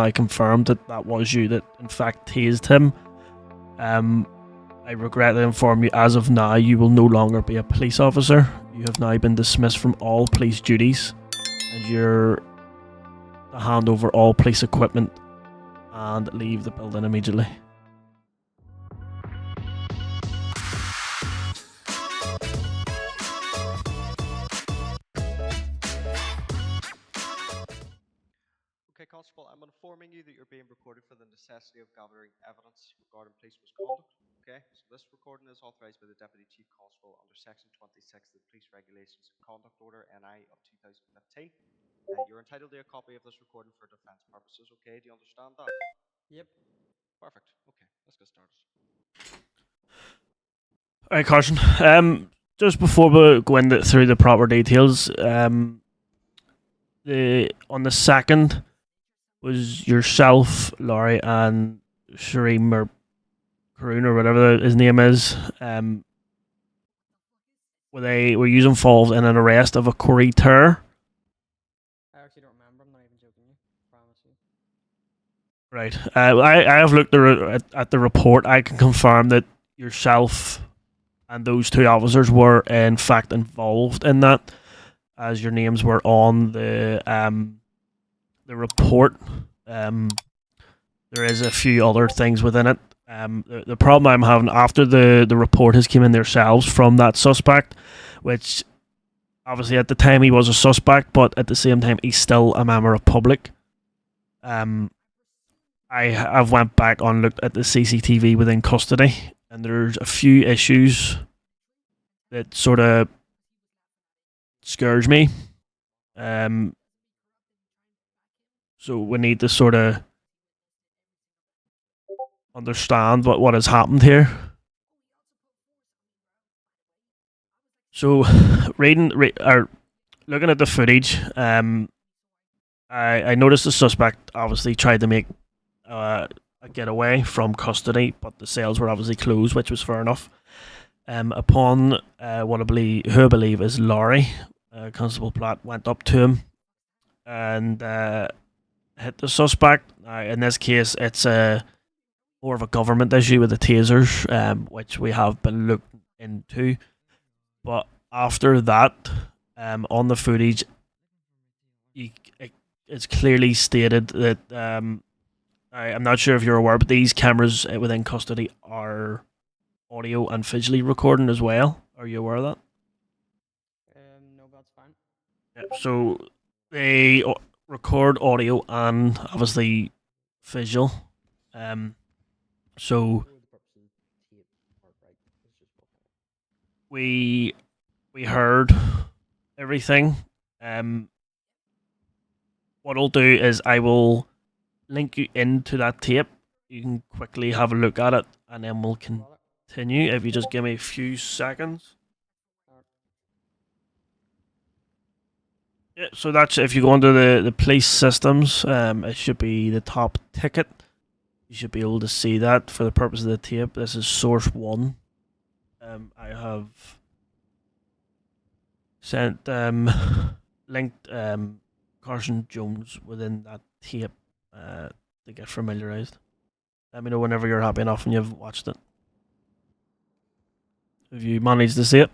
I confirmed that that was you that in fact tased him. I regret to inform you, as of now, you will no longer be a police officer. You have now been dismissed from all police duties, and you're to hand over all police equipment and leave the building immediately. Okay, Constable, I'm informing you that you're being recorded for the necessity of gathering evidence regarding police misconduct. Okay, so this recording is authorised by the Deputy Chief Constable under Section 26 of the Police Regulations and Conduct Order NI of 2015. You're entitled to a copy of this recording for defence purposes. Okay, do you understand that? Yep. Perfect. Okay, let's get started. Alright, Carson. Just before we go through the proper details, on the 2nd was yourself, Laurie, and 𝗧𝗶𝗸𝗧𝗏 or whatever his name is. Were you involved in an arrest of a 𝗬𝗁𝗏? I actually don't remember. I'm not even joking you. Promise you. Right. I have looked at the report. I can confirm that yourself and those 2 officers were in fact involved in that, as your names were on the report. There is a few other things within it. The problem I'm having after the report has come in themselves from that suspect, which obviously at the time he was a suspect, but at the same time he's still a member of public. I've went back and looked at the CCTV within custody, and there's a few issues that sort of scourge me. So we need to sort of understand what has happened here. So, looking at the footage, I noticed the suspect obviously tried to make a getaway from custody, but the cells were obviously closed, which was fair enough. Upon who I believe is Laurie, Constable Platt went up to him and hit the suspect. In this case, it's more of a government issue with the tasers, which we have been looking into. But after that, on the footage, it's clearly stated that I'm not sure if you're aware, but these cameras within custody are audio and visually recording as well. Are you aware of that? No, that's fine. Yeah, so they record audio and obviously visual. So we heard everything. What I'll do is I will link you into that tape. You can quickly have a look at it, and then we'll continue. If you just give me a few seconds. Yeah, so that's if you go into the police systems, it should be the top ticket. You should be able to see that for the purpose of the tape. This is source 1. I have sent linked Constable Jones within that tape to get familiarized. Let me know whenever you're happy enough and you've watched it. Have you managed to see it?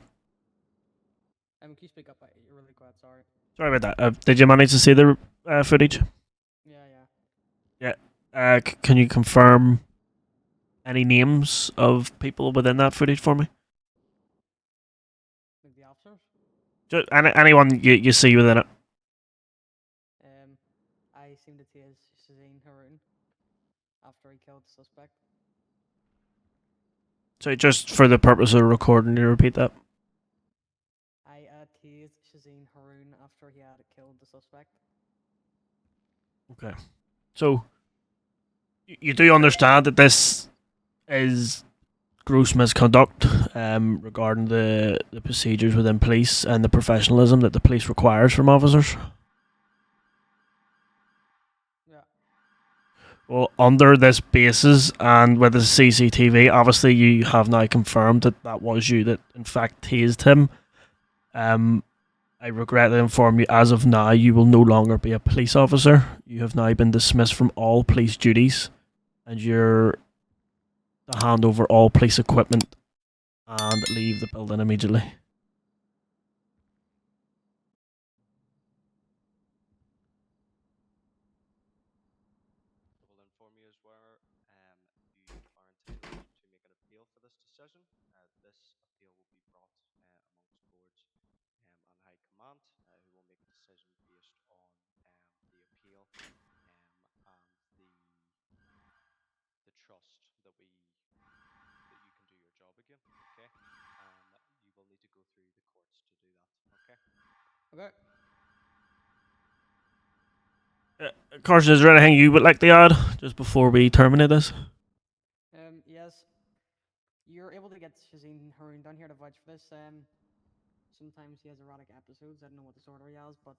Can you speak up? You're really quiet. Sorry. Sorry about that. Did you manage to see the footage? Yeah. Can you confirm any names of people within that footage for me? Like the officers? Just anyone you see within it. I seem to tase 𝗧𝗶𝗸𝗧𝗏 after he killed the suspect. So just for the purpose of recording, you repeat that? I tased 𝗧𝗶𝗸𝗧𝗏 after he had killed the suspect. Okay. So you do understand that this is gross misconduct regarding the procedures within police and the professionalism that the police requires from officers? Yeah. Well, under this basis and with the CCTV, obviously you have now confirmed that that was you that in fact tased him. I regret to inform you, as of now, you will no longer be a police officer. You have now been dismissed from all police duties, and you're to hand over all police equipment and leave the building immediately. I will inform you as well, you are entitled to make an appeal for this decision. This appeal will be brought amongst boards and high command, who will make a decision based on the appeal and the trust that you can do your job again. Okay, you will need to go through the courts to do that. Okay. Okay. Carson, is there anything you would like to add just before we terminate this? Yes. You're able to get Shazeen Haroon down here to vouch for this. Sometimes he has erotic episodes. I don't know what disorder he has, but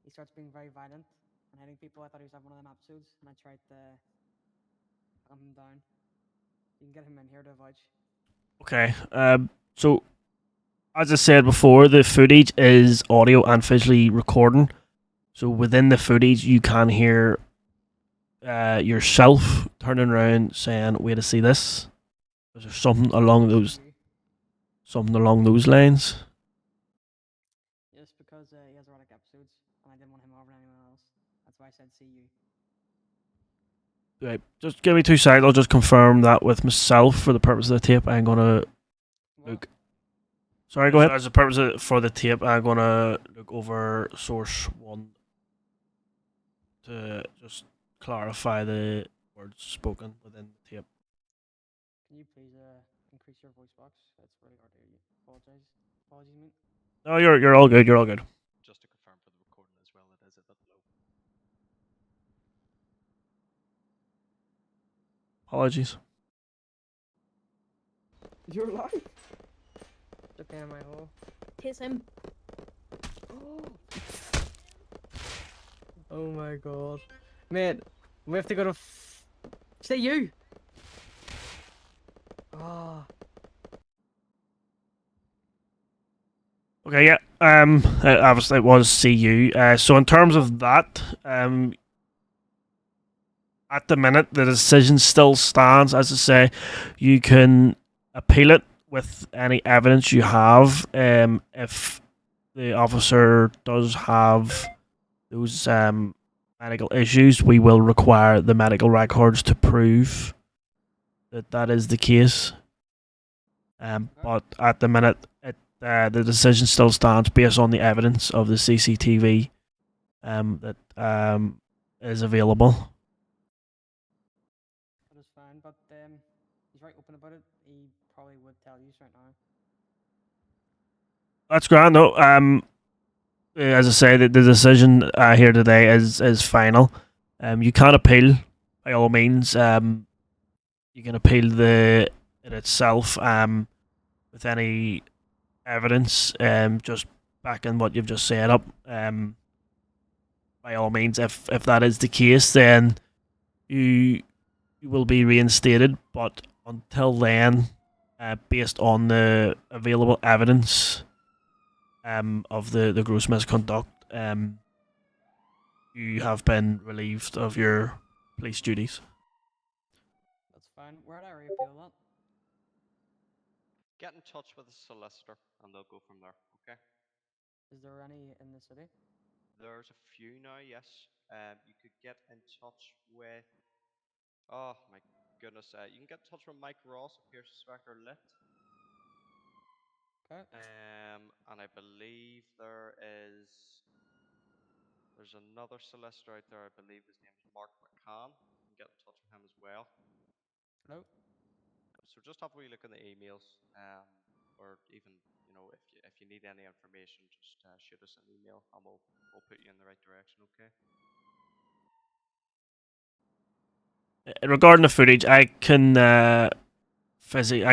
he starts being very violent and hitting people. I thought he was having one of them episodes, and I tried to calm him down. You can get him in here to vouch. Okay. So, as I said before, the footage is audio and visually recording. So within the footage, you can hear yourself turning around saying, "Wait to see this." Is there something along those lines? Yes, because he has erotic episodes, and I didn't want him over anyone else. That's why I said see you. Right, just give me 2 seconds. I'll just confirm that with myself for the purpose of the tape. I'm gonna look. Sorry, go ahead. As a purpose for the tape, I'm gonna look over source 1 to just clarify the words spoken within the tape. Can you please increase your voice box? That's really hard to hear you. Apologies, mate. No, you're all good. You're all good. Just to confirm for the recording as well, it is a bit low. Apologies. You're alive? The pain in my hole. Tase him. Oh my god. Mate, we have to go to Say you! Ah. Okay, yeah. Obviously it was CU. So in terms of that, at the minute the decision still stands. As I say, you can appeal it with any evidence you have. If the officer does have those medical issues, we will require the medical records to prove that that is the case. But at the minute, the decision still stands based on the evidence of the CCTV that is available. That is fine, but he's very open about it. He probably would tell you right now. That's grand. No, as I say, the decision here today is final. You can appeal by all means. You can appeal it itself with any evidence. Just backing what you've just said up. By all means, if that is the case, then you will be reinstated. But until then, based on the available evidence of the gross misconduct, you have been relieved of your police duties. That's fine. Where'd I reappeal that? Get in touch with the solicitor and they'll go from there. Okay. Is there any in the city? There's a few now. Yes. You could get in touch with. Oh my goodness. You can get in touch with Mike Ross at 𝗵𝘀𝗁𝗲𝗏. Okay. And I believe there's another solicitor out there. I believe his name is Mark McCann. You can get in touch with him as well. Hello. So just have a wee look in the emails, or even if you need any information, just shoot us an email and we'll put you in the right direction. Okay. Regarding the footage, I can I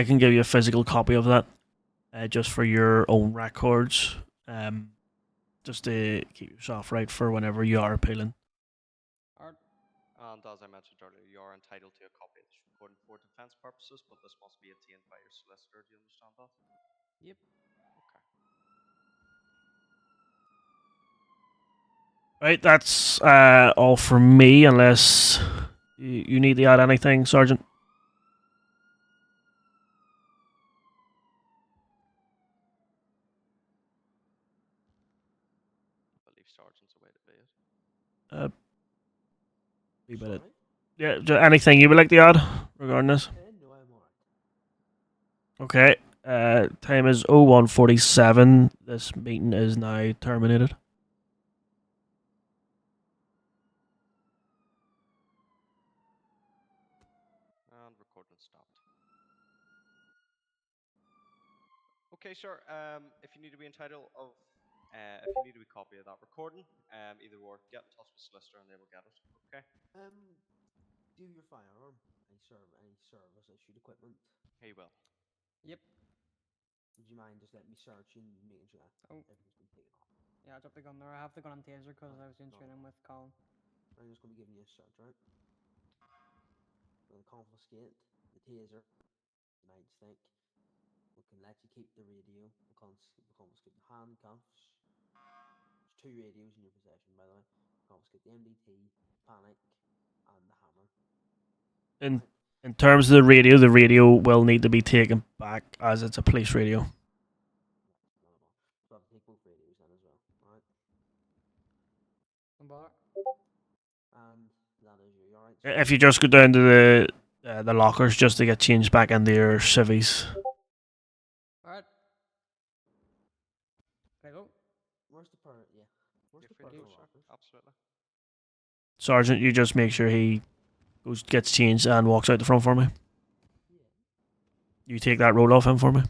can give you a physical copy of that, just for your own records, just to keep yourself right for whenever you are appealing. Alright. And as I mentioned earlier, you are entitled to a copy of this recording for defence purposes, but this must be obtained by your solicitor. Do you understand that? Yep. Okay. Right, that's all from me, unless you need to add anything, Sergeant. I believe Sergeant's away to bed. Wee bit of- Sorry? yeah, anything you would like to add regarding this? No, I'm alright. Okay. Time is 01:47. This meeting is now terminated. And recording stopped. Okay, sir. If you need a wee entitle of, if you need a wee copy of that recording, either or, get in touch with solicitor and they will get it. Okay. Do your firearm. Any service issued equipment. He will. Yep. Would you mind just letting me search and making sure that Oh. everything's been taken off? Yeah, I dropped the gun there. I have the gun on taser because I was doing training with Colin. I'm just going to be giving you a search, right? We'll confiscate the taser, the nightstick. We can let you keep the radio. We'll confiscate the handcuffs. There's 2 radios in your possession, by the way. Confiscate the MDT, panic, and the hammer. In Right? in terms of the radio will need to be taken back as it's a police radio. Not a bother. So I'll take both radios then as well. Alright? No bother. And that is you. Alright? If you just go down to the lockers just to get changed back into your civvies. Alright. Can I go? Where's the per? Yeah. Where's You're the free to go, personal sir. lockers? Absolutely. Sergeant, you just make sure he gets changed and walks out the front for me. Yeah. You take that roll off him for me.